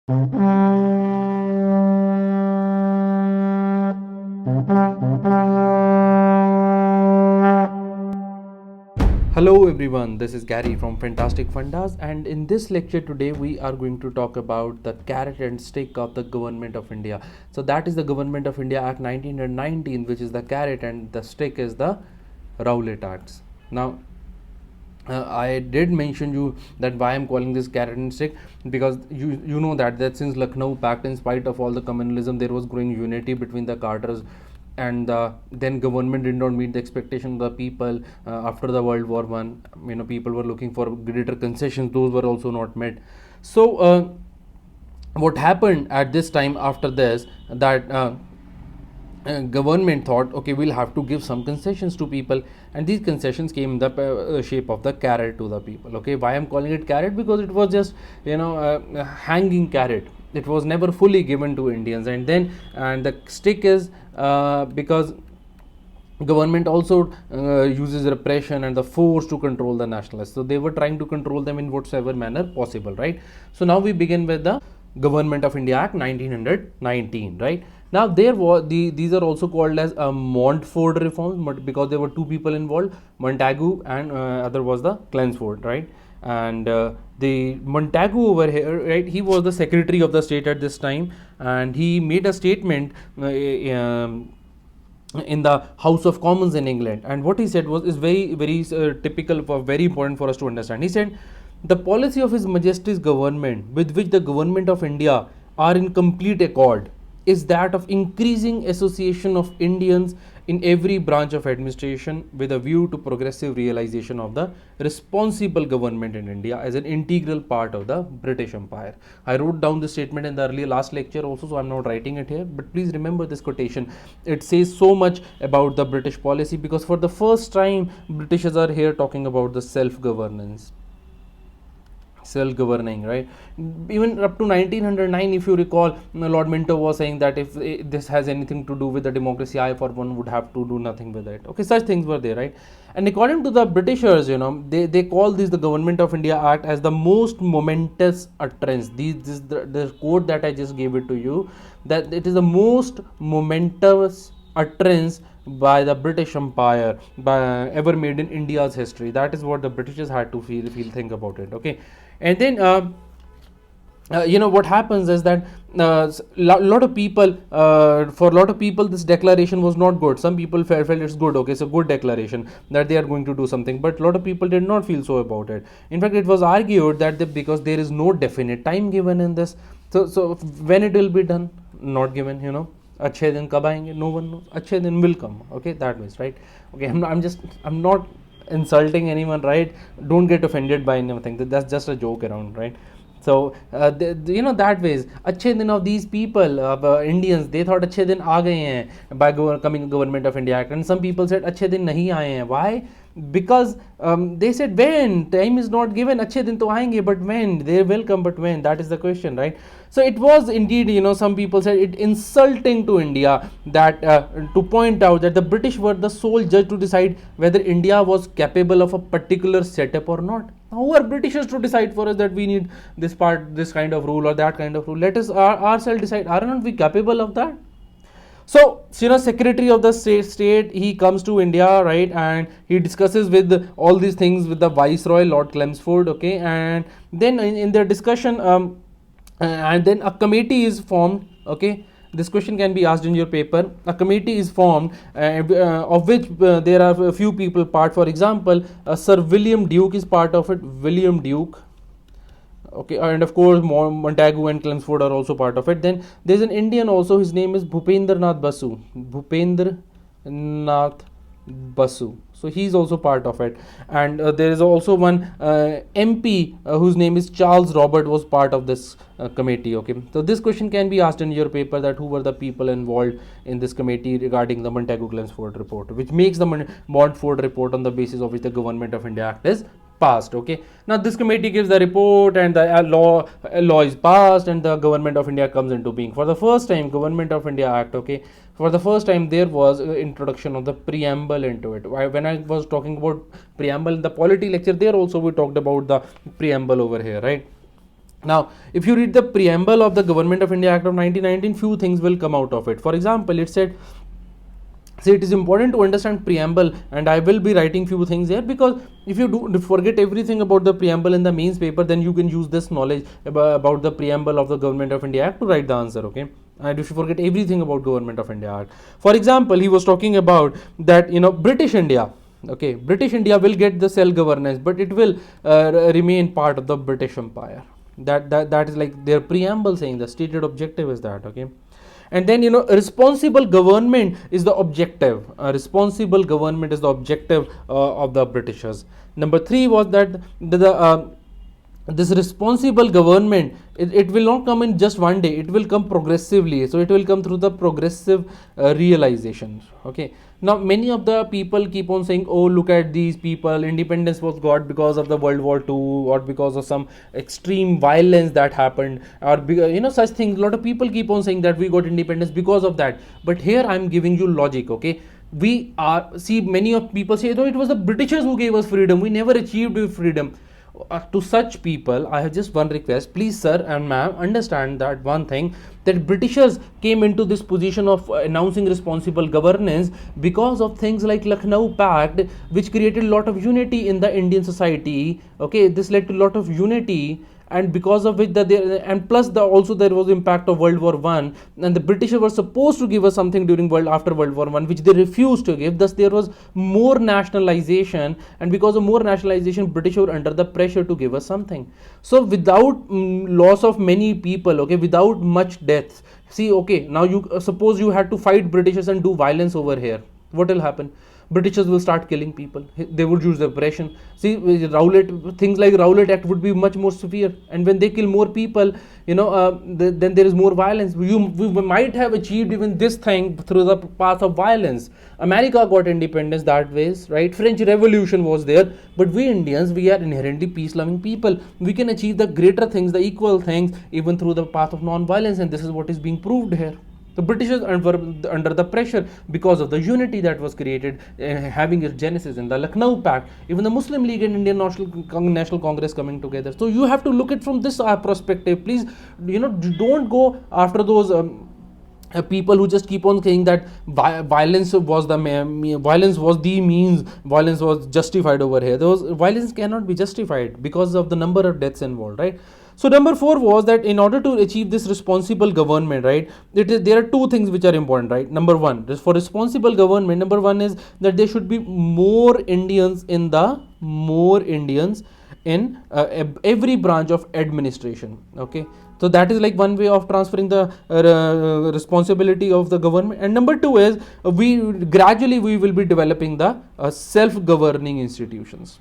Hello everyone, this is Gary from Fantastic Fundas, and in this lecture today we are going to talk about the carrot and stick of the Government of India. So that is the Government of India Act 1919, which is the carrot, and the stick is the Rowlatt Acts. Now I did mention you that why I'm calling this carrot and stick, because you know that since Lucknow Pact, in spite of all the communalism, there was growing unity between the Carters, and then government did not meet the expectation of the people after the World War One. People were looking for greater concessions; those were also not met. So what happened at this time after this, that government thought, okay, we'll have to give some concessions to people, and these concessions came in the shape of the carrot to the people. Okay, why I'm calling it carrot? Because it was just hanging carrot. It was never fully given to Indians. And the stick is because government also uses repression and the force to control the nationalists. So they were trying to control them in whatsoever manner possible, right? So now we begin with the Government of India Act 1919, right? Now there was these are also called as Montfort reforms, but because there were two people involved, Montagu and other was the Chelmsford, right? And the Montagu over here, right, he was the Secretary of the State at this time, and he made a statement in the House of Commons in England, and what he said is very typical, for very important for us to understand. He said, the policy of His Majesty's government, with which the Government of India are in complete accord, is that of increasing association of Indians in every branch of administration, with a view to progressive realization of the responsible government in India as an integral part of the British Empire. I wrote down this statement in the earlier last lecture also, so I'm not writing it here, but please remember this quotation. It says so much about the British policy, because for the first time Britishers are here talking about the self-governance, self-governing, right? Even up to 1909, if you recall, Lord Minto was saying that if this has anything to do with the democracy, I for one would have to do nothing with it. Okay, such things were there, right? And according to the Britishers, they call this, the Government of India Act, as the most momentous utterance. The quote that I just gave it to you, that it is the most momentous utterance by the British Empire ever made in India's history. That is what the Britishers had to think about it. Okay, and then what happens is that lot of people, for a lot of people, this declaration was not good. Some people felt it's good. Okay, so good declaration that they are going to do something, but a lot of people did not feel so about it. In fact, it was argued that because there is no definite time given in this, so when it will be done, not given. अच्छे दिन कब आएंगे, no one knows. अच्छे दिन will come. Okay, that means, right? Okay, I'm not insulting anyone, right? Don't get offended by anything. That's just a joke around, right? So that ways, अच्छे दिन of these people, Indians, they thought अच्छे दिन आ गए हैं by coming Government of India Act, and some people said अच्छे दिन नहीं आए हैं. Why? Because they said, when time is not given, अच्छे दिन तो आएंगे, but when they will come, but when, that is the question, right? So it was indeed, some people said it insulting to India, that to point out that the British were the sole judge to decide whether India was capable of a particular setup or not. Who are Britishers to decide for us that we need this kind of rule or that kind of rule? Let us ourselves decide. Are not we capable of that? So, Secretary of the state, he comes to India, right, and he discusses with all these things with the Viceroy, Lord Chelmsford, okay, and then in their discussion, and then a committee is formed, okay. This question can be asked in your paper. A committee is formed, of which there are a few people part. For example, Sir William Duke is part of it. William Duke. Okay, and of course Montagu and Chelmsford are also part of it. Then there's an Indian also, his name is Bhupendra Nath Basu. Bhupendra Nath Basu. So he's also part of it. And there is also one MP whose name is Charles Robert, was part of this committee. Okay, so this question can be asked in your paper, that who were the people involved in this committee regarding the Montagu Chelmsford report, which makes the Montfort report on the basis of which the Government of India Act is passed. Okay, now this committee gives the report, and the law is passed, and the Government of India comes into being. For the first time, Government of India Act, okay, for the first time there was introduction of the preamble into it. When I was talking about preamble in the polity lecture, there also we talked about the preamble over here, right? Now, if you read the preamble of the Government of India Act of 1919, few things will come out of it. For example, it said, so it is important to understand preamble, and I will be writing few things here, because if you do forget everything about the preamble in the mains paper, then you can use this knowledge about the preamble of the Government of India Act to write the answer, okay? And if you forget everything about Government of India Act, for example, he was talking about that, British India, okay, British India will get the self governance, but it will remain part of the British Empire. That is like their preamble saying. The stated objective is that, okay. And then, responsible government is the objective. Responsible government is the objective of the Britishers. Number 3 was that this responsible government, it will not come in just one day, it will come progressively. So it will come through the progressive realization, okay. Now many of the people keep on saying, oh, look at these people, independence was got because of the World War II, or because of some extreme violence that happened, or such things. A lot of people keep on saying that we got independence because of that, but here I am giving you logic, okay. Many of people say, no, it was the Britishers who gave us freedom, we never achieved freedom. To such people, I have just one request. Please, sir and ma'am, understand that one thing, that Britishers came into this position of announcing responsible governance because of things like Lucknow Pact, which created a lot of unity in the Indian society. Okay, this led to a lot of unity, and because of which and plus also there was impact of World War I, and the British were supposed to give us something after World War I, which they refused to give. Thus there was more nationalization, and because of more nationalization, British were under the pressure to give us something. So without loss of many people, okay, without much deaths, see, okay, now you suppose you had to fight Britishers and do violence over here, what will happen? Britishers will start killing people. They would use repression. See, Rowlatt, things like Rowlatt Act would be much more severe. And when they kill more people, then there is more violence. We might have achieved even this thing through the path of violence. America got independence that ways, right? French Revolution was there. But we Indians, we are inherently peace-loving people. We can achieve the greater things, the equal things, even through the path of non-violence. And this is what is being proved here. The Britishers were under the pressure because of the unity that was created, having its genesis in the Lucknow Pact, even the Muslim League and Indian National Congress coming together. So you have to look at from this perspective. Please, don't go after those people who just keep on saying that violence was the means, violence was justified over here. Those violence cannot be justified because of the number of deaths involved, right? So number 4 was that in order to achieve this responsible government, right, there are 2 things which are important, right? Number 1, for responsible government, number 1 is that there should be more Indians in every branch of administration, okay. So that is like one way of transferring the responsibility of the government. And number 2 is we will be developing the self-governing institutions,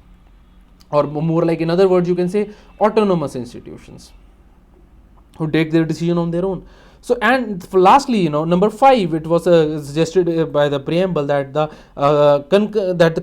or more like, in other words, you can say autonomous institutions who take their decision on their own. So, and lastly, number 5, it was suggested by the preamble that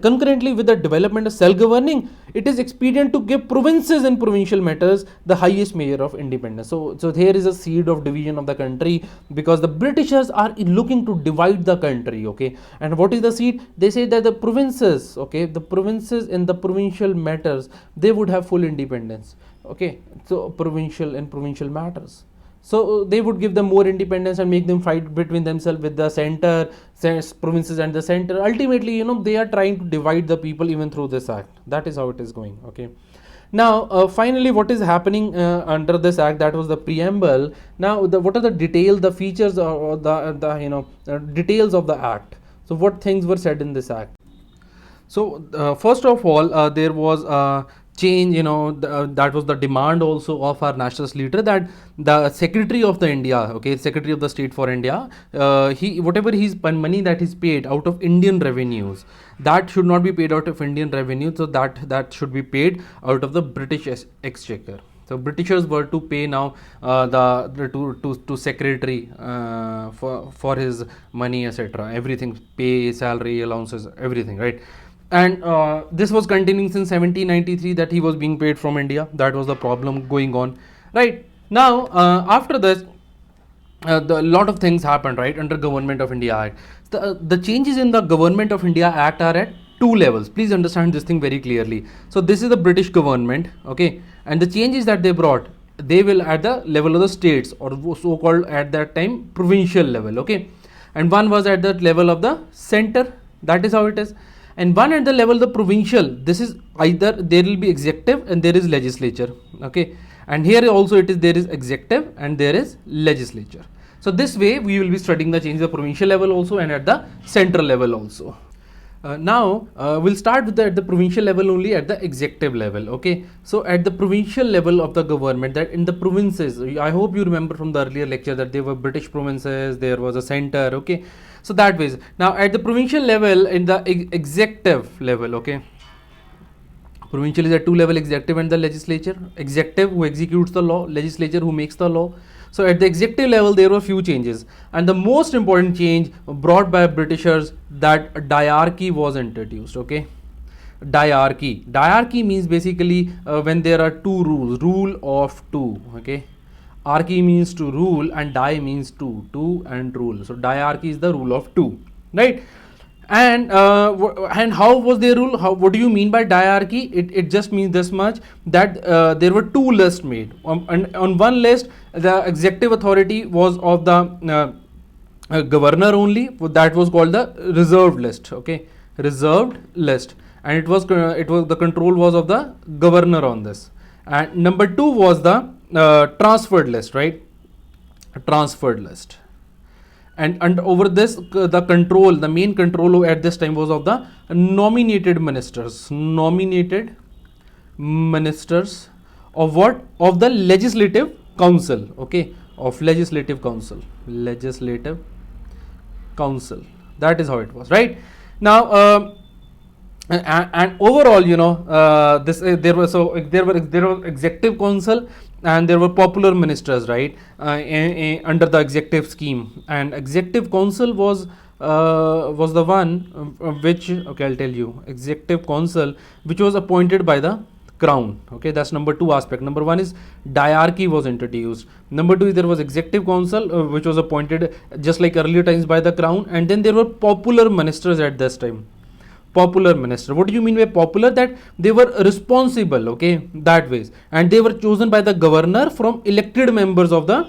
concurrently with the development of self-governing, it is expedient to give provinces and provincial matters the highest measure of independence. So there is a seed of division of the country, because the Britishers are looking to divide the country, okay. And what is the seed? They say that the provinces, okay, the provinces in the provincial matters, they would have full independence, okay. So provincial matters. So they would give them more independence and make them fight between themselves with the center, provinces and the center. Ultimately, they are trying to divide the people even through this act. That is how it is going, okay. Now, finally, what is happening under this act? That was the preamble. Now, what are the details, the features, or the details of the act? So, what things were said in this act? So, first of all, there was change, that was the demand also of our nationalist leader, that the Secretary of the India, okay, Secretary of the State for India, whatever his money that is paid out of Indian revenues, that should not be paid out of Indian revenue. So that should be paid out of the British exchequer. So Britishers were to pay now to Secretary for his money, etc. Everything, pay, salary, allowances, everything, right? And this was continuing since 1793, that he was being paid from India. That was the problem going on, right? Now, after this, a lot of things happened, right, under Government of India Act. The changes in the Government of India Act are at 2 levels. Please understand this thing very clearly. So this is the British government, okay, and the changes that they brought they will at the level of the states, or so called at that time provincial level, okay, and one was at the level of the center. That is how it is. And one at the level of the provincial, this is either there will be executive and there is legislature, okay, and here also it is, there is executive and there is legislature. So this way we will be studying the change at the provincial level also and at the central level also. Now we'll start with at the provincial level only, at the executive level, okay. So at the provincial level of the government, that in the provinces, I hope you remember from the earlier lecture that there were British provinces, there was a center, okay. So that ways. Now at the provincial level, in the executive level, okay, provincial is a two level, executive and the legislature. Executive who executes the law, legislature who makes the law. So at the executive level there were few changes, and the most important change brought by Britishers, that diarchy was introduced, okay. Diarchy means basically when there are two rules, rule of two, okay. Archy means to rule and die means two and rule. So diarchy is the rule of two, right? And how was their rule? What do you mean by diarchy? It just means this much, that there were two lists made. On one list, the executive authority was of the governor only. That was called the reserved list. Okay, reserved list, and it was the control was of the governor on this. And number two was the transferred list, right? Transferred list. And over this, the main control at this time was of the nominated ministers of what? Of the legislative council, okay, of legislative council. That is how it was, right? Now and overall, you know, there were executive council and there were popular ministers, right, under the executive scheme. And executive council was the one which, okay, I'll tell you, executive council which was appointed by the crown, okay. That's number two aspect. Number one is diarchy was introduced. Number two is there was executive council which was appointed just like earlier times by the crown, and then there were popular ministers at this time. Popular minister, what do you mean by popular? That they were responsible, okay, that ways, and they were chosen by the governor from elected members of the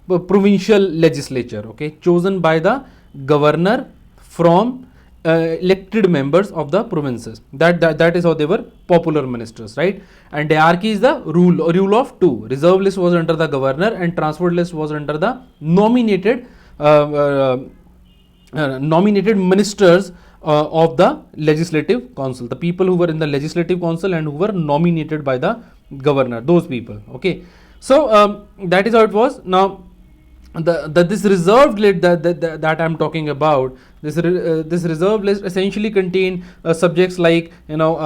provincial legislature, okay, chosen by the governor from elected members of the provinces. That is how they were popular ministers, right? And diarchy is the rule of two. Reserve list was under the governor and transferred list was under the nominated ministers of the legislative council, the people who were in the legislative council and who were nominated by the governor, those people, okay. So that is how it was. Now this reserved list that I'm talking about, this reserved list essentially contained subjects like, you know,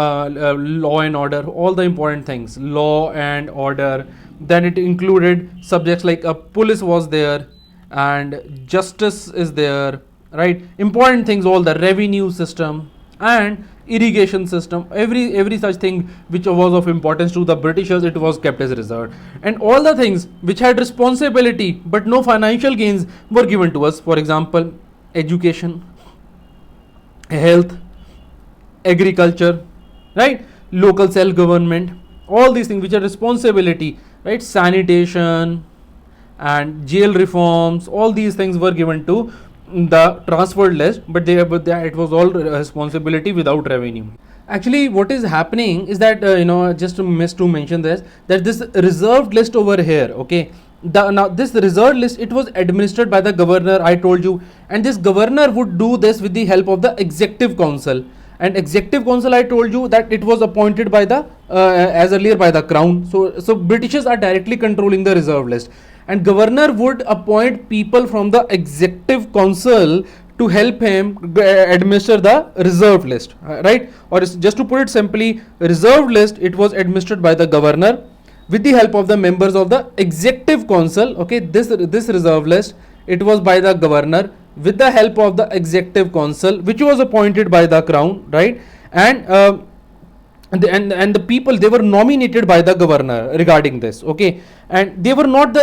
law and order, all the important things, law and order. Then it included subjects like police was there, and justice is there, right? Important things, all the revenue system and irrigation system, every such thing which was of importance to the Britishers, it was kept as reserved. And all the things which had responsibility but no financial gains were given to us. For example, education, health, agriculture, right? Local self-government, all these things which are responsibility, right? Sanitation and jail reforms, all these things were given to the transferred list, but it was all responsibility without revenue. Actually, what is happening is that you know, just to mention this, that this reserved list over here, okay, now this reserved list, it was administered by the governor, I told you, and this governor would do this with the help of the executive council. And executive council, I told you that it was appointed by the as earlier by the crown. So Britishers are directly controlling the reserve list, and governor would appoint people from the executive council to help him administer the reserve list, right? Or just to put it simply, reserved list, it was administered by the governor with the help of the members of the executive council, okay. This reserve list, it was by the governor with the help of the executive council, which was appointed by the crown, right? And the people, they were nominated by the governor regarding this, okay, and they were not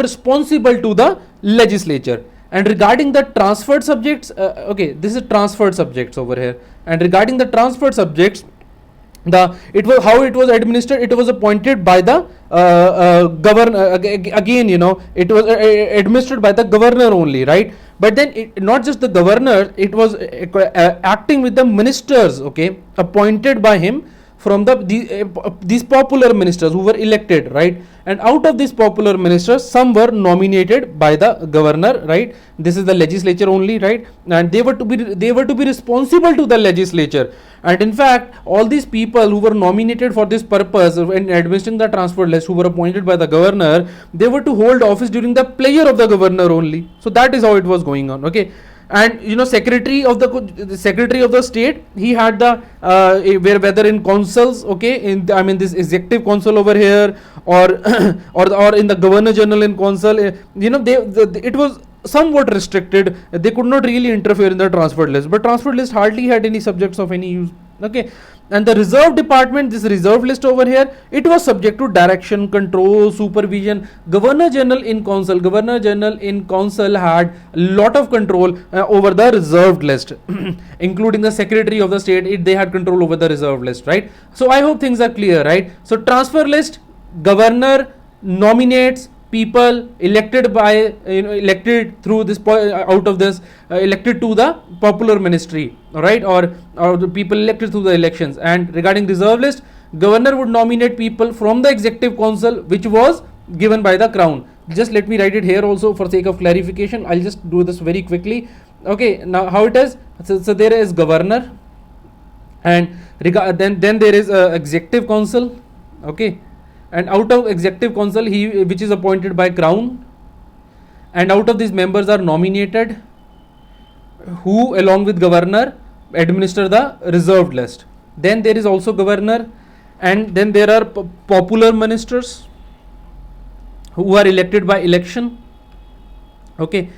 responsible to the legislature. And regarding the transferred subjects, okay, this is transferred subjects over here, and regarding the transferred subjects, It was how it was administered. It was appointed by the governor. Again, it was administered by the governor only, right? But then not just the governor, it was acting with the ministers, okay, appointed by him from these popular ministers who were elected, right? And out of these popular ministers, some were nominated by the governor, right? This is the legislature only, right? And they were to be responsible to the legislature. And in fact, all these people who were nominated for this purpose in administering the transfer list, who were appointed by the governor, they were to hold office during the pleasure of the governor only. So that is how it was going on, okay? And secretary of the state, he had the whether in councils, okay, this executive council over here, or or in the governor general in council, it was somewhat restricted. They could not really interfere in the transfer list, but transfer list hardly had any subjects of any use, okay. And the reserve department, this reserve list over here, it was subject to direction, control, supervision. Governor general in council had a lot of control over the reserved list including the secretary of the state. They had control over the reserve list, right? So I hope things are clear, right? So transfer list, governor nominates people elected by elected through this out of this elected to the popular ministry, right? Or the people elected through the elections. And regarding reserve list, governor would nominate people from the executive council, which was given by the crown. Just let me write it here also for sake of clarification. I'll just do this very quickly. Okay, now how it is, so there is governor, and then there is executive council, okay. And out of executive council, which is appointed by crown, and out of these members are nominated, who along with governor administer the reserved list. Then there is also governor, and then there are popular ministers who are elected by election, okay.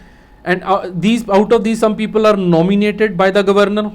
And out of these some people are nominated by the governor,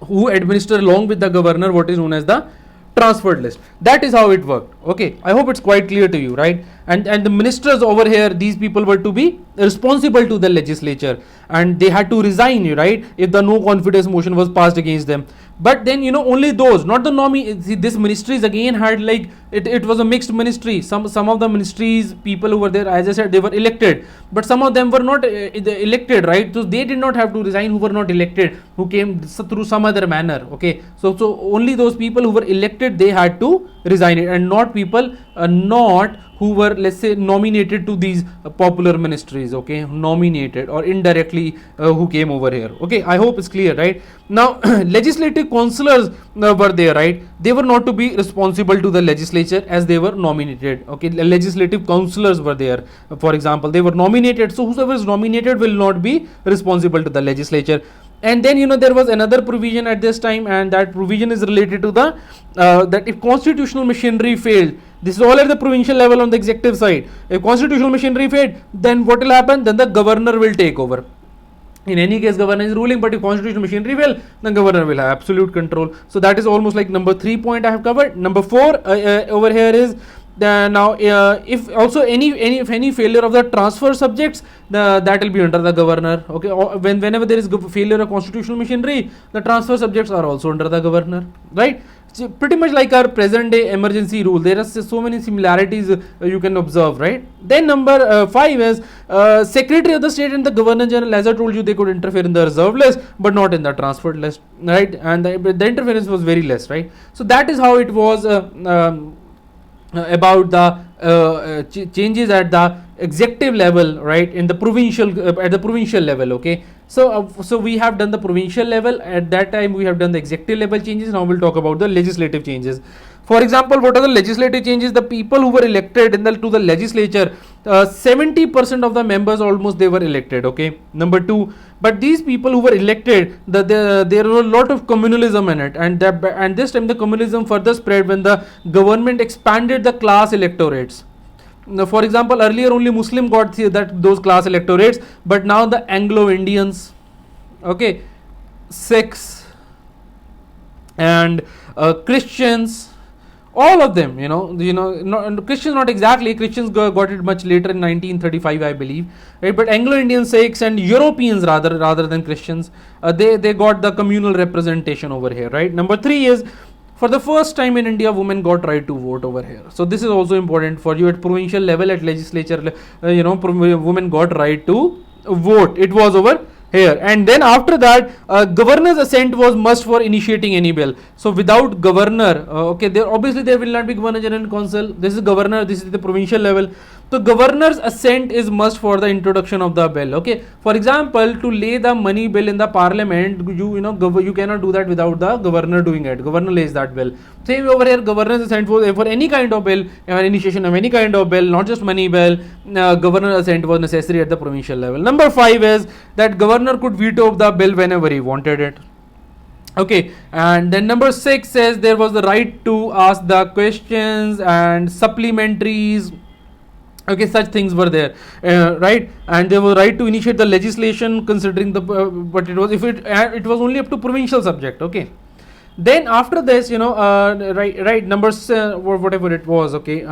who administer along with the governor what is known as the transferred list. That is how it worked, okay. I hope it's quite clear to you, right? And the ministers over here, these people were to be responsible to the legislature, and they had to resign, right, if the no confidence motion was passed against them. But then only those, not the nominee. This ministries again had like it was a mixed ministry. Some of the ministries people who were there, as I said, they were elected, but some of them were not elected, right? So they did not have to resign, who were not elected, who came through some other manner, okay. So only those people who were elected, they had to resign it, and not people not who were, let's say, nominated to these popular ministries, okay, nominated or indirectly who came over here, okay. I hope it's clear, right? Now legislative councillors were there, right? They were not to be responsible to the legislature as they were nominated, okay. Legislative councillors were there, for example, they were nominated, so whoever is nominated will not be responsible to the legislature. And then there was another provision at this time, and that provision is related to the that if constitutional machinery failed, this is all at the provincial level on the executive side. If constitutional machinery failed, then what will happen? Then the governor will take over. In any case, governor is ruling, but if constitutional machinery fail, then governor will have absolute control. So that is almost like number 3 point I have covered. Number 4 over here is now if also any failure of the transfer subjects, that will be under the governor, okay. Whenever there is failure of constitutional machinery, the transfer subjects are also under the governor, right? So pretty much like our present day emergency rule. There are so many similarities you can observe, right? Then number 5 is secretary of the state and the governor general. As I told you, they could interfere in the reserve list but not in the transferred list, right? And the interference was very less, right? So that is how it was about the changes at the executive level, right, in the provincial at the provincial level, okay. So we have done the provincial level. At that time we have done the executive level changes. Now we'll talk about the legislative changes. For example, what are the legislative changes? The people who were elected to the legislature, 70% of the members almost, they were elected, okay. Number 2, but these people who were elected, there were a lot of communalism in it, and this time the communalism further spread when the government expanded the class electorates. Now, for example, earlier only Muslim got those class electorates, but now the Anglo-Indians, okay, Sikhs and Christians, all of them, Christians not exactly, Christians got it much later in 1935, I believe, right? But Anglo-Indian, Sikhs and Europeans rather than Christians, they got the communal representation over here, right? Number 3 is for the first time in India, women got right to vote over here. So this is also important for you at provincial level, at legislature, women got right to vote. It was over here. And then after that, governor's assent was must for initiating any bill. So without governor, there obviously there will not be governor general council. This is governor, this is the provincial level. So governor's assent is must for the introduction of the bill. Okay, for example, to lay the money bill in the parliament, you cannot do that without the governor doing it. Governor lays that bill. Same over here, governor's assent for any kind of bill, initiation of any kind of bill, not just money bill. Governor's assent was necessary at the provincial level. Number 5 is that governor could veto the bill whenever he wanted it. Okay, and then number 6 says there was the right to ask the questions and supplementaries. Okay, such things were there, right? And there was right to initiate the legislation considering the, but it was it was only up to provincial subject. Okay, then after this, right, number whatever it was. Okay,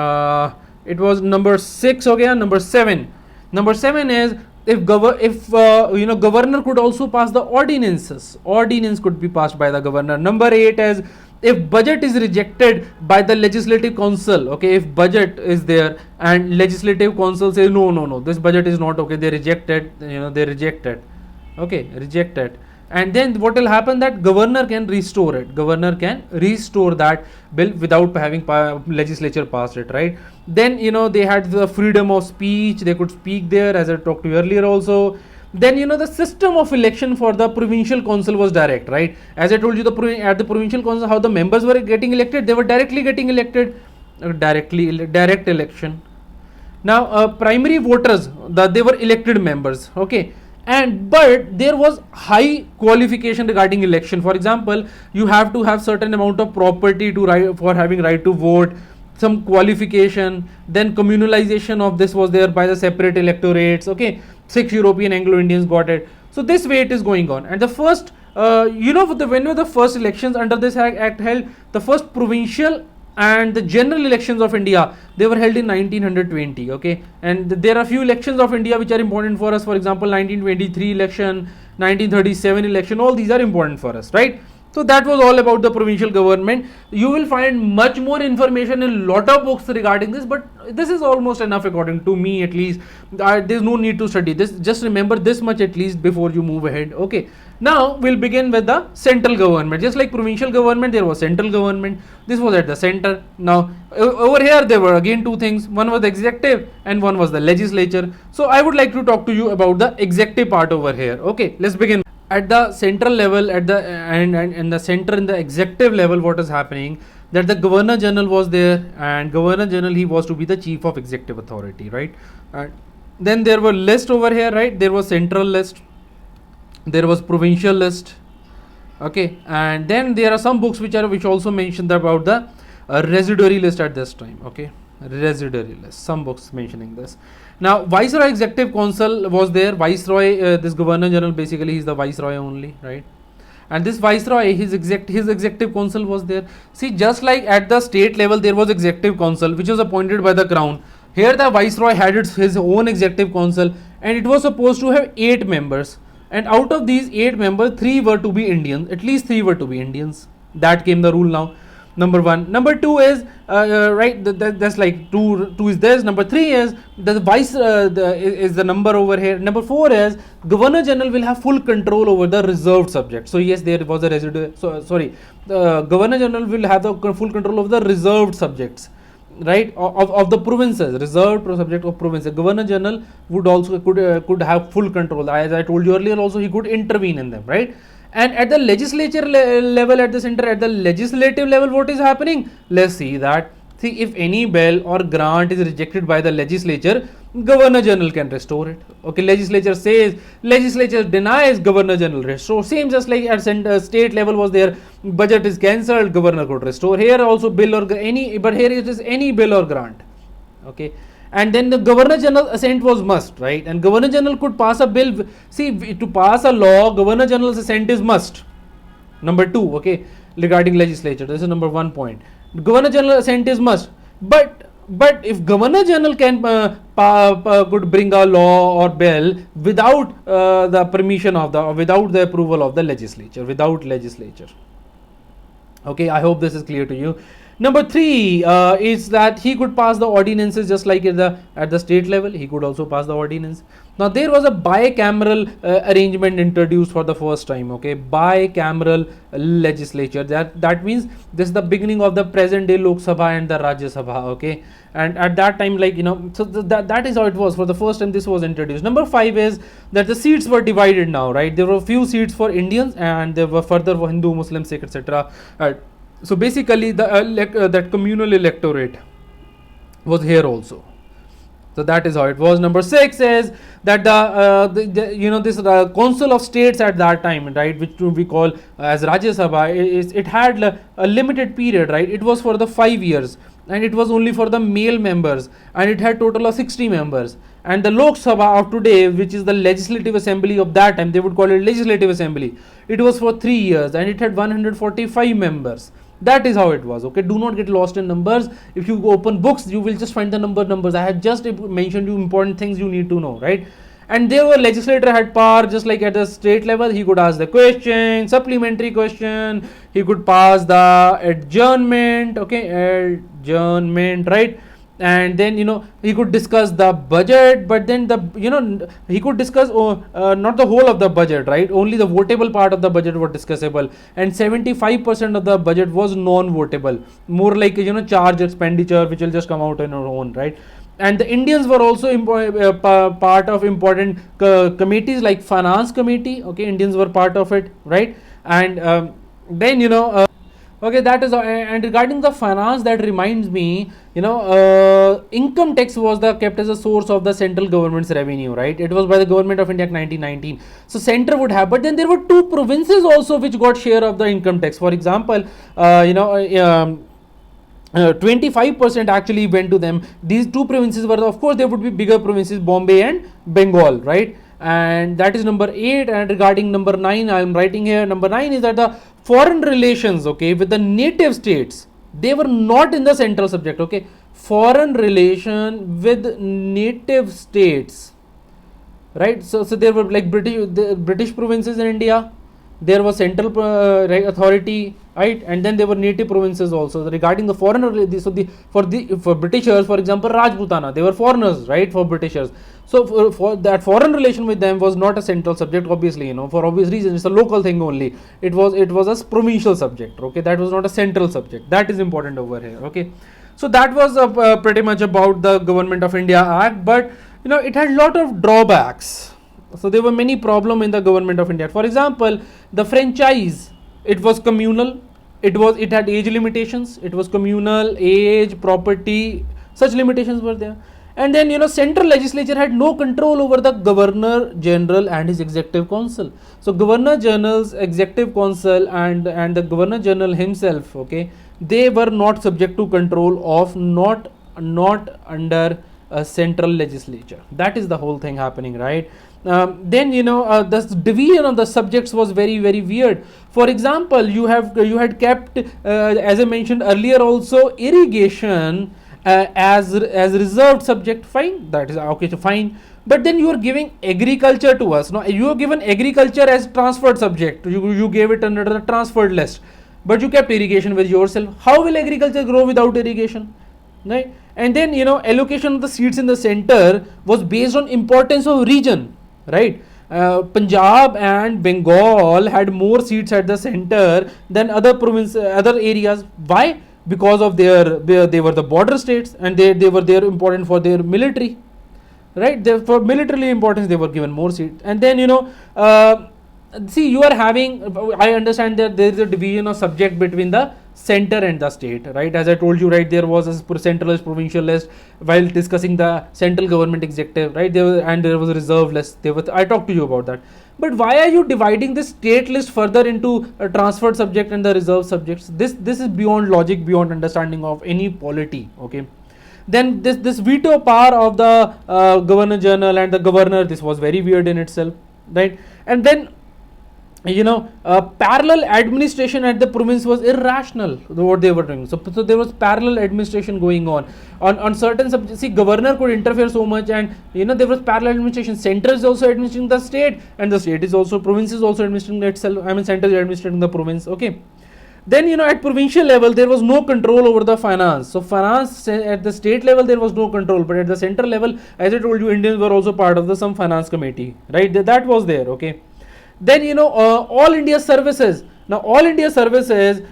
it was number 6. Okay, and number 7. Number 7 is if governor could also pass the ordinances. Ordinance could be passed by the governor. Number 8 is if budget is rejected by the legislative council. Okay, if budget is there and legislative council says no, this budget is not okay, they reject it. They reject it. Okay, reject it. And then what will happen, that governor can restore it. Governor can restore that bill without having legislature passed it, right? Then they had the freedom of speech. They could speak there, as I talked to you earlier also. Then the system of election for the provincial council was direct, right? As I told you, at the provincial council, how the members were getting elected, they were directly getting elected, direct election. Now primary voters, they were elected members. Okay, but there was high qualification regarding election. For example, you have to have certain amount of property for having right to vote, some qualification. Then communalization of this was there by the separate electorates. Okay, 6 European Anglo-Indians got it. So this way it is going on. And the first, when were the first elections under this act held? The first provincial and the general elections of India, they were held in 1920. Okay, and there are few elections of India which are important for us. For example, 1923 election, 1937 election, all these are important for us, right? So that was all about the provincial government. You will find much more information in a lot of books regarding this, but this is almost enough according to me, at least. There's no need to study this. Just remember this much at least before you move ahead. Okay, now we'll begin with the central government. Just like provincial government, there was central government. This was at the center. Now over here there were again two things. One was the executive and one was the legislature. So I would like to talk to you about the executive part over here. Okay, let's begin. At the central level, at the and the center in the executive level, what is happening, that the governor general was there, and governor general, he was to be the chief of executive authority, right? And then there were list over here, right? There was central list, there was provincial list. Okay, and then there are some books which also mentioned about the residuary list at this time. Okay, residuary list, some books mentioning this. Now Viceroy Executive Council was there. Viceroy, this governor general, basically he is the viceroy only, right? And this viceroy, his executive council was there. See, just like at the state level there was executive council which was appointed by the crown, here the viceroy had his own executive council, and it was supposed to have 8 members, and out of these 8 members, 3 were to be Indians. At least 3 were to be Indians. That came the rule now. Number 1. Number 2 is right. That's like 2 is this. Number 3 is the vice is the number over here. Number 4 is governor general will have full control over the reserved subject. So yes, there was a residue. So sorry, the governor general will have the full control of the reserved subjects, right, of the provinces, reserved subject of provinces. Governor general would also could have full control. As I told you earlier, also he could intervene in them, right? And at the legislature level, at the center, at the legislative level, what is happening? Let's see that. See, if any bill or grant is rejected by the legislature, governor general can restore it. Okay, legislature says, legislature denies, governor general restore. Same just like at state level was there, budget is cancelled, governor could restore. Here also bill or any, but here it is any bill or grant. Okay. And then the governor general assent was must, right? And governor general could pass a bill. See, to pass a law, governor general's assent is must. Number 2, okay, regarding legislature, this is number 1 point. Governor general assent is must. But if governor general can could bring a law or bill without the permission of without the approval of the legislature, without legislature. Okay, I hope this is clear to you. Number 3 is that he could pass the ordinances just like at the state level. He could also pass the ordinance. Now there was a bicameral arrangement introduced for the first time. Okay, bicameral legislature. That means this is the beginning of the present day Lok Sabha and the Rajya Sabha. Okay, and at that time, like, you know, so that is how it was. For the first time this was introduced. Number 5 is that the seats were divided now, right? There were few seats for Indians and there were further for Hindu, Muslim, Sikh, etc. So basically that communal electorate was here also. So that is how it was. Number 6 is that this council of states at that time, right, which we call as Rajya Sabha, it had a limited period, right? It was for the 5 years and it was only for the male members and it had total of 60 members. And the Lok Sabha of today, which is the legislative assembly of that time, they would call it legislative assembly, it was for 3 years and it had 145 members. That is how it was. Okay, do not get lost in numbers. If you open books, you will just find the numbers. I had just mentioned you important things you need to know, right? And there were legislator had power, just like at the state level. He could ask the question, supplementary question. He could pass the adjournment. Okay, adjournment, right? And then, you know, he could discuss the budget, but then he could discuss not the whole of the budget, right? Only the votable part of the budget was discussable, and 75% of the budget was non-votable, more like, you know, charge expenditure, which will just come out on our own, right? And the Indians were also part of important committees like finance committee. Okay, Indians were part of it, right? And then, you know, okay, that is, and regarding the finance, that reminds me, you know, income tax was kept as a source of the central government's revenue, right? It was by the government of India in 1919. So center would have, but then there were 2 provinces also which got share of the income tax. For example, 25% actually went to them. These 2 provinces were, of course, there would be bigger provinces, Bombay and Bengal, right? And that is number 8. And regarding number 9, I am writing here, number 9 is that the foreign relations, okay, with the native states, they were not in the central subject. Okay, foreign relation with native states, right? So there were like British provinces in India, there was central authority, right? And then there were native provinces also. Regarding the foreigner, for Britishers, for example, Rajputana, they were foreigners, right, for Britishers. So for that foreign relation with them was not a central subject, obviously, you know, for obvious reasons. It's a local thing only. It was a provincial subject. Okay, that was not a central subject. That is important over here. Okay, so that was pretty much about the Government of India Act, but you know, it had a lot of drawbacks. So there were many problems in the Government of India. For example, the franchise, it was communal. It had age limitations. It was communal, age, property, such limitations were there. And then, you know, central legislature had no control over the Governor General and his Executive Council. So Governor General's Executive Council and the Governor General himself, okay, they were not subject to control of, not under a central legislature. That is the whole thing happening, right? Then, you know, the division of the subjects was very, very weird. For example, you had kept, as I mentioned earlier, also irrigation as reserved subject. Fine, that is okay, fine. But then you are giving agriculture to us. Now you have given agriculture as transferred subject. You gave it under the transferred list, but you kept irrigation with yourself. How will agriculture grow without irrigation, right? And then, you know, allocation of the seats in the center was based on importance of region, right? Punjab and Bengal had more seats at the center than other areas. Why? Because of they were the border states, and they were there important for their military, right? For militarily importance, they were given more seats. And then, you know, see, you are having, I understand that there is a division of subject between the center and the state, right? As I told you, right, there was a central list, provincial list, while discussing the central government executive, right? There was a reserve list. I talked to you about that. But why are you dividing this state list further into a transferred subject and the reserved subjects? This is beyond logic, beyond understanding of any polity. Okay. Then this veto power of the Governor General and the Governor, this was very weird in itself, right? And then, you know, parallel administration at the province was irrational, what they were doing. So there was parallel administration going on certain subjects. See, governor could interfere so much, and you know, there was parallel administration. Center is also administering the state, and the state is also, province is also administering itself. I mean, center is administering the province. Okay. Then, at provincial level, there was no control over the finance. So finance at the state level, there was no control, but at the central level, as I told you, Indians were also part of the some finance committee, right? That was there, okay. Then, all India services. Now, all India services,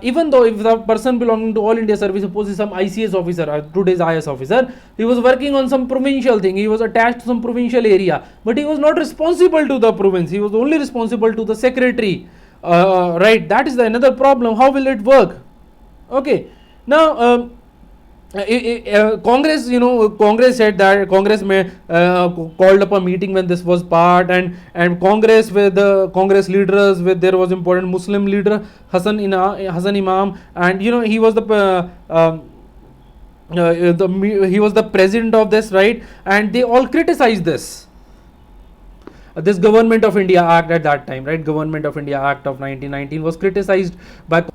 even though if the person belonging to all India service, suppose is some ICS officer, today's IS officer, he was working on some provincial thing, he was attached to some provincial area, but he was not responsible to the province, he was only responsible to the secretary. Right, that is another problem. How will it work? Okay, now Congress, Congress said that Congress called up a meeting when this was part, and Congress with the Congress leaders, with there was important Muslim leader Hassan Imam, and he was he was the president of this, right, and they all criticized this Government of India Act at that time, right? Government of India Act of 1919 was criticized by.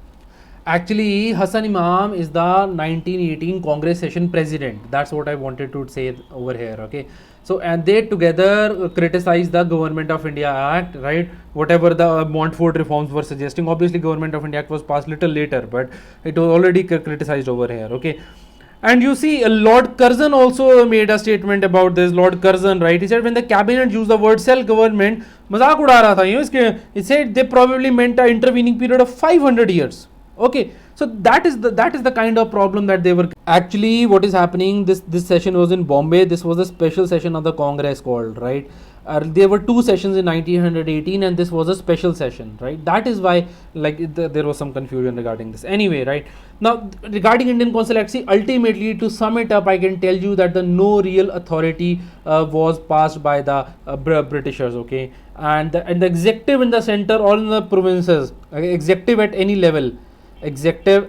Actually, Hassan Imam is the 1918 Congress session president. That's what I wanted to say over here, okay? So, and they together criticized the Government of India Act, right? Whatever the Montfort reforms were suggesting. Obviously, Government of India Act was passed little later, but it was already criticized over here, okay? And you see, Lord Curzon also made a statement about this. Lord Curzon, right? He said when the cabinet used the word self-government, मजाक उड़ा रहा था. He said they probably meant an intervening period of 500 years. Okay, so that is the kind of problem that they were. Actually, what is happening? This session was in Bombay. This was a special session of the Congress called, right? There were two sessions in 1918, and this was a special session, right? That is why, there was some confusion regarding this. Anyway, right now, regarding Indian Council Act, see, ultimately, to sum it up, I can tell you that the no real authority was passed by the Britishers, okay, and the executive in the center or in the provinces, executive at any level. Center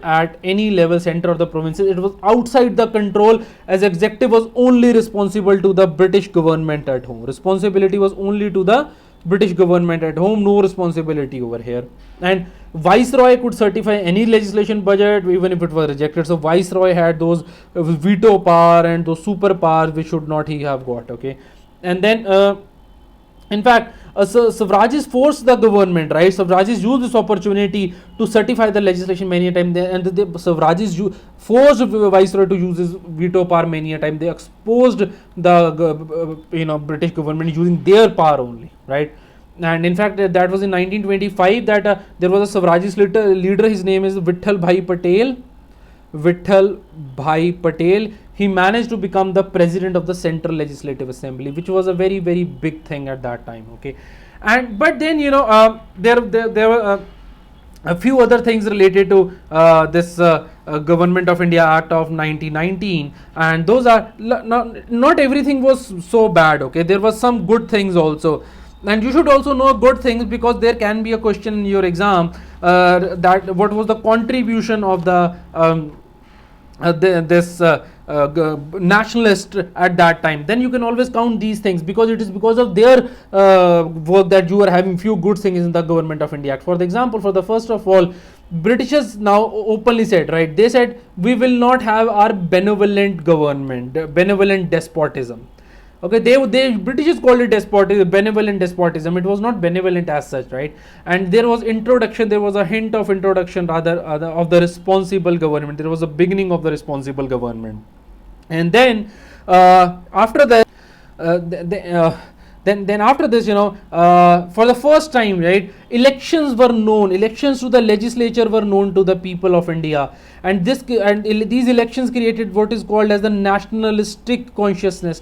of the provinces, it was outside the control, as executive was only responsible to the British government at home. Responsibility was only to the British government at home, no responsibility over here. And Viceroy could certify any legislation budget even if it was rejected. So Viceroy had those veto power and those super powers which should not he have got, okay. And then in fact, suffragists forced the government, right? Suffragists used this opportunity to certify the legislation many a time, and the suffragists forced Viceroy to use his veto power many a time. They exposed the British government using their power only, right? And in fact, that was in 1925 that there was a suffragist leader. His name is Vittal Bhai Patel. He managed to become the president of the Central Legislative Assembly, which was a very, very big thing at that time, okay. And but then there were a few other things related to this Government of India Act of 1919, and those are not everything was so bad, okay. There was some good things also, and you should also know good things, because there can be a question in your exam that what was the contribution of the nationalist at that time. Then you can always count these things, because it is because of their work that you are having few good things in the Government of India Act. For the example, for the first of all, Britishers now openly said, right, they said we will not have our benevolent government, benevolent despotism. Okay, they Britishers called it despotism, benevolent despotism. It was not benevolent as such, right? And there was a hint of introduction rather of the responsible government. There was a beginning of the responsible government. And then after that, then after this, for the first time, right, elections to the legislature were known to the people of India, and these elections created what is called as the nationalistic consciousness,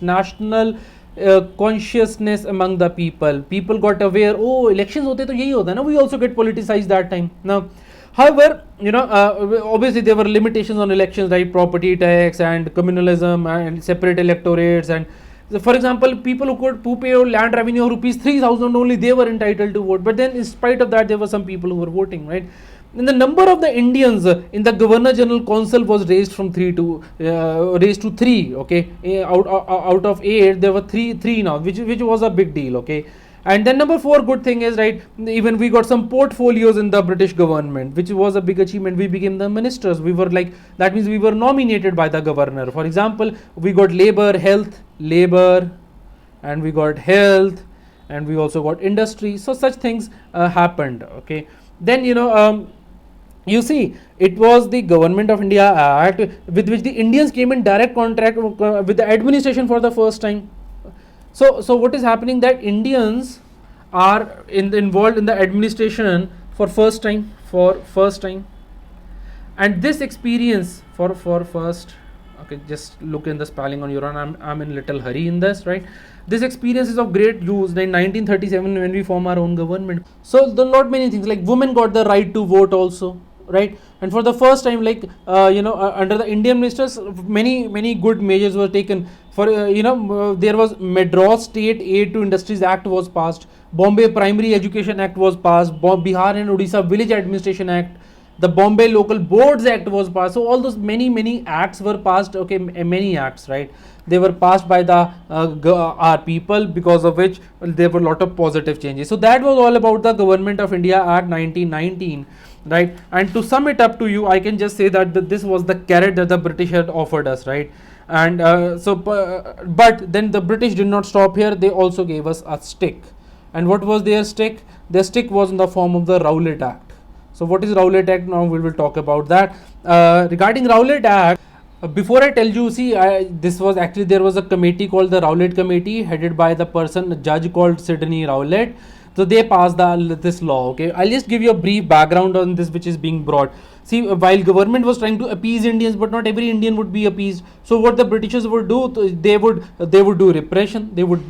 consciousness among the people. People got aware, oh, elections hote to yahi hota na, we also get politicized that time. Now, however, obviously there were limitations on elections, right? Property tax and communalism and separate electorates, and for example, people who pay land revenue of rupees 3,000 only, they were entitled to vote. But then, in spite of that, there were some people who were voting, right? And the number of the Indians in the Governor General Council was raised to 3. Okay, out of 8, there were three now, which was a big deal. Okay. And then number 4 good thing is, right, even we got some portfolios in the British government, which was a big achievement. We became the ministers. We were that means we were nominated by the governor. For example, we got labor, and we got health, and we also got industry. So such things happened. Okay. Then You see, it was the Government of India Act with which the Indians came in direct contact with the administration for the first time. So what is happening, that Indians are involved in the administration for first time, and this experience for first. Okay, just look in the spelling on your own. I'm in little hurry in this, right? This experience is of great use in 1937 when we form our own government. So the lot many things, like women got the right to vote also, right? And for the first time, like under the Indian ministers, many good measures were taken. For there was Madras State Aid to Industries Act was passed, Bombay Primary Education Act was passed, Bihar and Odisha Village Administration Act, the Bombay Local Boards Act was passed. So all those many acts were passed. Okay, many acts, right? They were passed by the our people, because of which there were a lot of positive changes. So that was all about the Government of India Act 1919, right? And to sum it up to you, I can just say that this was the carrot that the British had offered us, right? And but then the British did not stop here. They also gave us a stick. And what was their stick? Their stick was in the form of the Rowlatt Act. So what is Rowlatt Act? Now we will talk about that. Regarding Rowlatt Act, before I tell you, see, there was a committee called the Rowlatt Committee, headed by a judge called Sidney Rowlatt. So they passed this law. Okay, I'll just give you a brief background on this, which is being brought. See, while government was trying to appease Indians, but not every Indian would be appeased. So what the Britishers would do, they would do repression. They would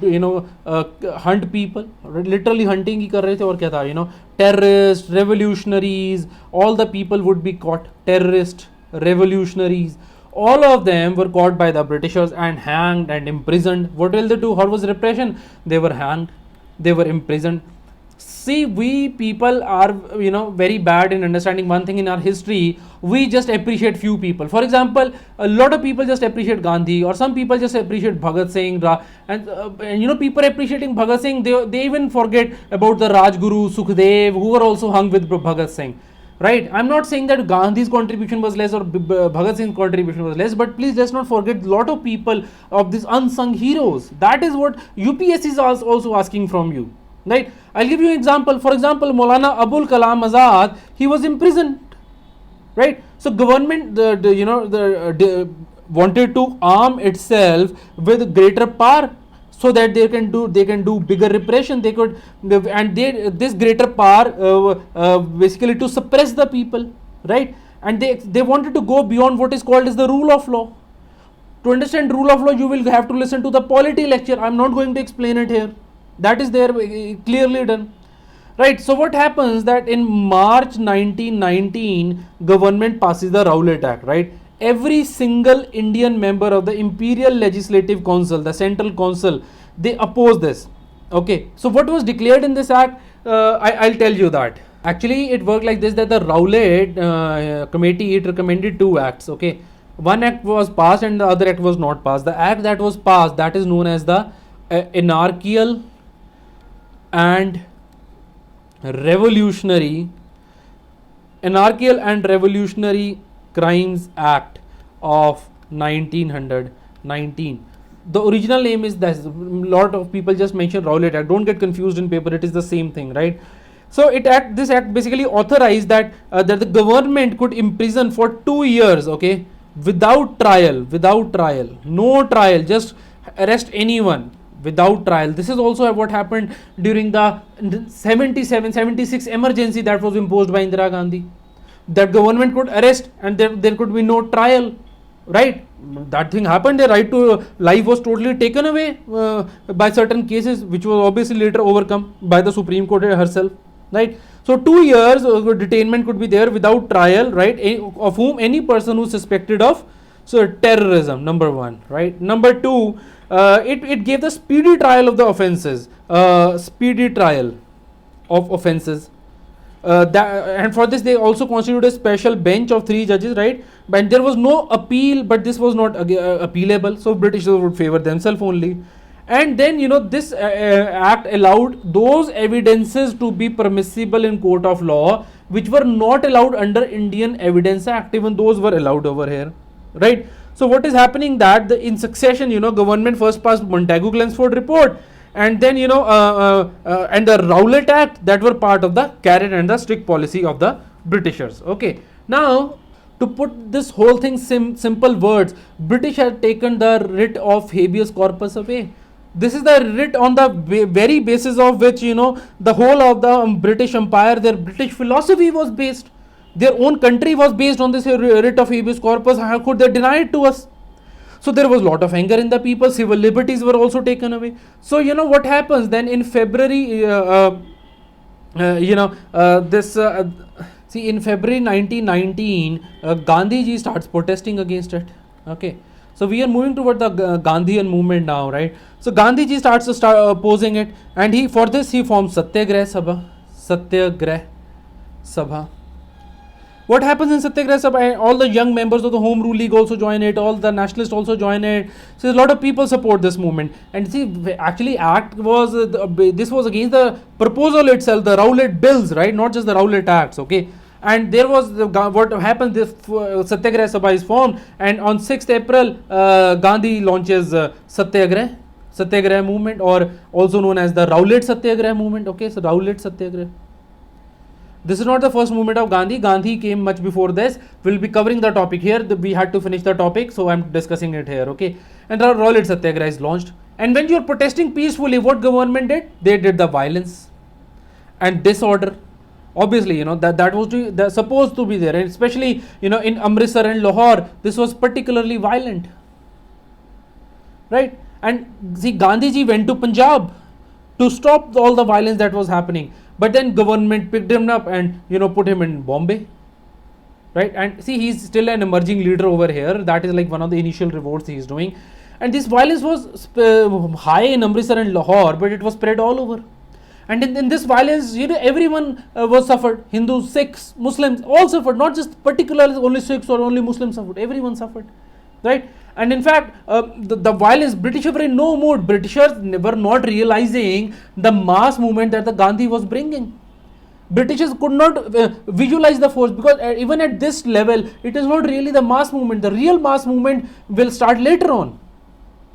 hunt people, literally hunting ही कर रहे थे, और क्या था, terrorists, revolutionaries, all the people would be caught. Terrorists, revolutionaries, all of them were caught by the Britishers and hanged and imprisoned. What will they do? How was repression? They were hanged, they were imprisoned. See, we people are very bad in understanding one thing in our history. We just appreciate few people. For example, a lot of people just appreciate Gandhi, or some people just appreciate Bhagat Singh, and people appreciating Bhagat Singh, they even forget about the Rajguru, Sukhdev, who were also hung with Bhagat Singh. Right? I'm not saying that Gandhi's contribution was less or Bhagat Singh's contribution was less, but please let's not forget a lot of people of these unsung heroes. That is what UPSC is also asking from you. Right? I'll give you an example. For example, Maulana Abul Kalam Azad, he was imprisoned. Right? So government wanted to arm itself with greater power, so that they can do bigger repression. This greater power basically to suppress the people, right? And they wanted to go beyond what is called as the rule of law. To understand rule of law, you will have to listen to the polity lecture. I'm not going to explain it here. That is there clearly done, right? So what happens, that in March 1919, government passes the Rowlatt Act, right? Every single Indian member of the Imperial Legislative Council, the Central Council, they oppose this. Okay, so what was declared in this act? I'll tell you that. Actually, it worked like this, that the Rowlatt committee, it recommended two acts. Okay, one act was passed and the other act was not passed. The act that was passed, that is known as the Anarchical and Revolutionary Crimes Act of 1919. The original name is this. A lot of people just mention Rowlatt Act. Don't get confused in paper. It is the same thing, right? So this act basically authorized that the government could imprison for 2 years, okay, without trial, no trial, just arrest anyone without trial. This is also what happened during the 76 emergency that was imposed by Indira Gandhi. That government could arrest and there could be no trial, right? That thing happened. The right to life was totally taken away by certain cases, which was obviously later overcome by the Supreme Court herself, right? So 2 years detainment could be there without trial, right? Of whom any person who is suspected of terrorism, number one, right? Number two, it gave the speedy trial of the offences, and for this they also constituted a special bench of 3 judges, right? But there was no appeal, but this was not appealable, so British would favour themselves only. And then this act allowed those evidences to be permissible in court of law which were not allowed under Indian Evidence Act. Even those were allowed over here, right? So what is happening, that in succession, government first passed Montagu-Chelmsford report, and then and the Rowlatt Act, that were part of the carrot and the stick policy of the Britishers. Okay, now to put this whole thing simple words, British had taken the writ of habeas corpus away. This is the writ on the very basis of which, you know, the whole of the British Empire, their British philosophy was based. Their own country was based on this writ of habeas corpus. How could they deny it to us? So there was a lot of anger in the people. Civil liberties were also taken away. So you know what happens then in February, in February 1919, Gandhiji starts protesting against it. Okay, so we are moving toward the Gandhian movement now, right? So Gandhiji starts to start opposing it, and he forms Satyagrah Sabha. What happens in Satyagrah Sabha? All the young members of the Home Rule League also join it. All the nationalists also join it. So a lot of people support this movement. And see, actually, this was against the proposal itself, the Rowlatt bills, right? Not just the Rowlatt acts. Okay. And there was what happened. This Satyagrah Sabha is formed, and on 6th April, Gandhi launches Satyagrah movement, or also known as the Rowlatt Satyagrah movement. Okay, so Rowlatt Satyagrah. This is not the first movement of Gandhi. Gandhi came much before this. We'll be covering the topic here. We had to finish the topic, so I'm discussing it here. Okay. And the Rowlatt Satyagraha is launched. And when you're protesting peacefully, what government did? They did the violence and disorder. Obviously, you know, that was supposed to be there. And especially, you know, in Amritsar and Lahore, this was particularly violent. Right? And see, Gandhiji went to Punjab to stop all the violence that was happening. But then government picked him up and, you know, put him in Bombay, right? And see, he's still an emerging leader over here. That is like one of the initial revolts he is doing. And this violence was high in Amritsar and Lahore, but it was spread all over. And in this violence, you know, everyone was suffered. Hindus, Sikhs, Muslims, all suffered. Not just particularly only Sikhs or only Muslims suffered. Everyone suffered, right? And in fact, the violence, Britishers were in no mood. Britishers were not realizing the mass movement that the Gandhi was bringing. Britishers could not visualize the force, because even at this level, it is not really the mass movement. The real mass movement will start later on,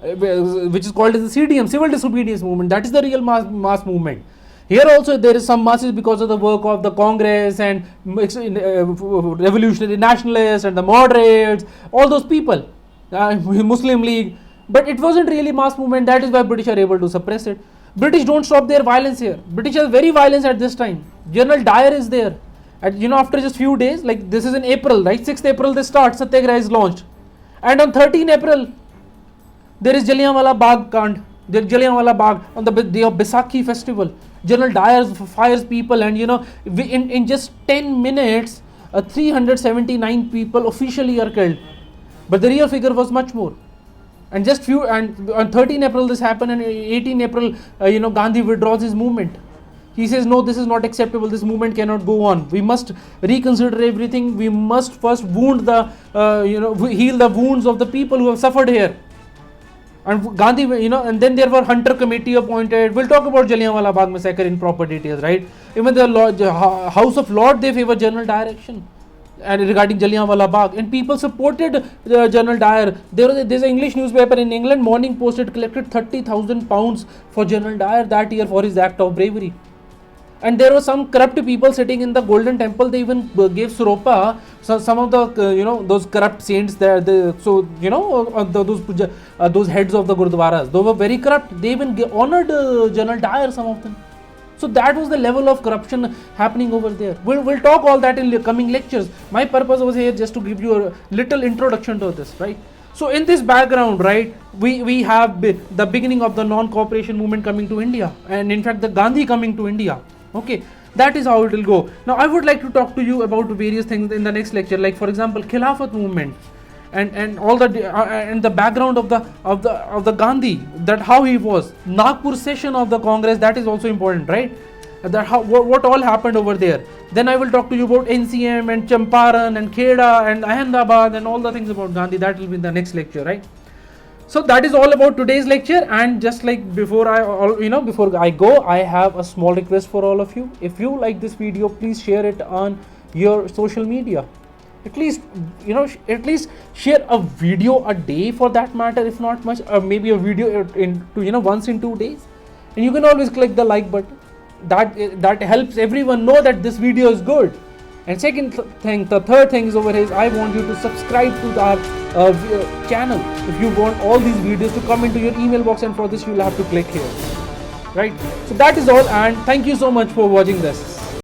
which is called as the CDM, Civil Disobedience Movement. That is the real mass movement. Here also there is some masses because of the work of the Congress and revolutionary nationalists and the moderates, all those people. Muslim League, but it wasn't really mass movement. That is why British are able to suppress it. British don't stop their violence here. British are very violent at this time. General Dyer is there, and you know, after just few days, like this is in April, right? 6th April they start, Satyagraha is launched, and on 13 April there is Jallianwala Bagh Kand. Jallianwala Bagh on the day of Baisakhi festival. General Dyer fires people, and you know, in just 10 minutes, 379 people officially are killed. But the real figure was much more. And just and on 13 April this happened, and 18 April, Gandhi withdraws his movement. He says, no, this is not acceptable. This movement cannot go on. We must reconsider everything. We must first heal the wounds of the people who have suffered here. And Gandhi, and then there were Hunter Committee appointed. We'll talk about Jallianwala Bagh massacre in proper details, right? Even the House of Lords, they favor general direction. And regarding Jallianwala Bagh, and people supported General Dyer. There's an English newspaper in England, Morning Post, it collected £30,000 for General Dyer that year for his act of bravery. And there were some corrupt people sitting in the Golden Temple. They even gave Suropa. So some of the those corrupt saints there. Those heads of the Gurdwaras, they were very corrupt. They even honored General Dyer, some of them. So that was the level of corruption happening over there. We'll talk all that in the coming lectures. My purpose was here just to give you a little introduction to this, right? So in this background, right, we have the beginning of the non-cooperation movement coming to India, and in fact the Gandhi coming to India. Okay, that is how it will go. Now I would like to talk to you about various things in the next lecture, like for example Khilafat movement. And all the background of the Gandhi, that how he was, Nagpur session of the Congress, that is also important, right? That what all happened over there. Then I will talk to you about NCM and Champaran and Kheda and Ahmedabad and all the things about Gandhi. That will be in the next lecture, right? So that is all about today's lecture. And just like before I go, I have a small request for all of you. If you like this video, please share it on your social media. At least share a video a day, for that matter, if not much, or maybe a video once in 2 days. And you can always click the like button. That helps everyone know that this video is good. And the third thing is over here is I want you to subscribe to our channel if you want all these videos to come into your email box, and for this you will have to click here, right? So that is all, and thank you so much for watching this.